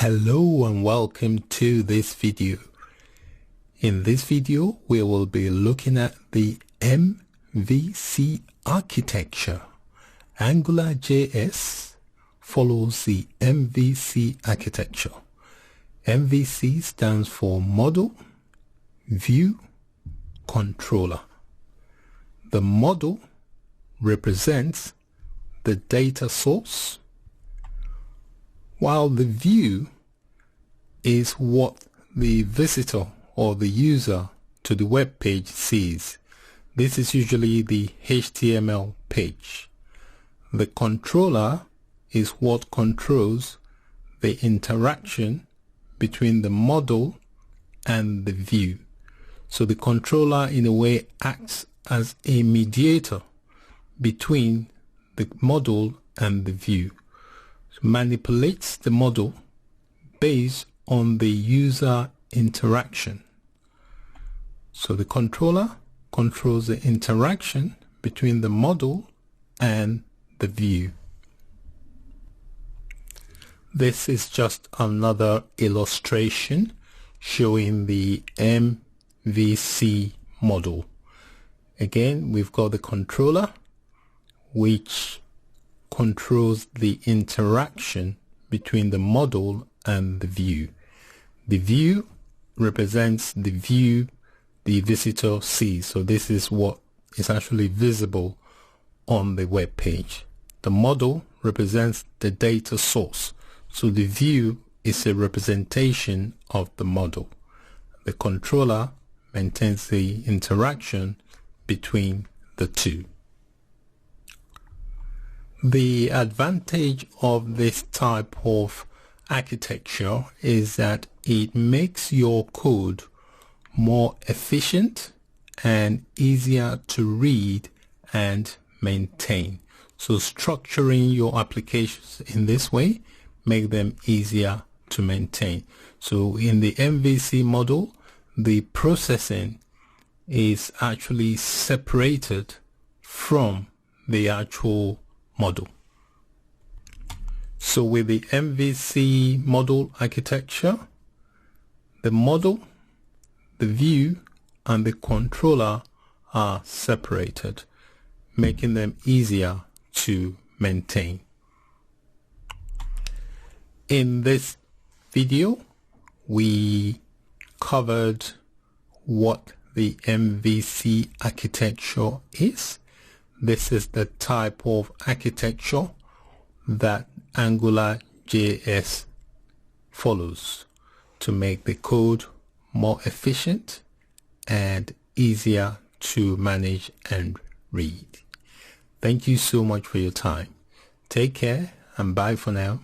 Hello and welcome to this video. In this video we will be looking at the MVC architecture. AngularJS follows the MVC architecture. MVC stands for Model View Controller. The model represents the data source, while the view is what the visitor or the user to the web page sees. This is usually the HTML page. The controller is what controls the interaction between the model and the view. So the controller in a way acts as a mediator between the model and the view. Manipulates the model based on the user interaction. So the controller controls the interaction between the model and the view. This is just another illustration showing the MVC model. Again, we've got the controller which controls the interaction between the model and the view. The view represents the view the visitor sees. So this is what is actually visible on the web page. The model represents the data source. So the view is a representation of the model. The controller maintains the interaction between the two. The advantage of this type of architecture is that it makes your code more efficient and easier to read and maintain. So structuring your applications in this way make them easier to maintain. So in the MVC model, the processing is actually separated from the actual model. So with the MVC model architecture, the model, the view, and the controller are separated, making them easier to maintain. In this video, we covered what the MVC architecture is. This is the type of architecture that AngularJS follows to make the code more efficient and easier to manage and read. Thank you so much for your time. Take care and bye for now.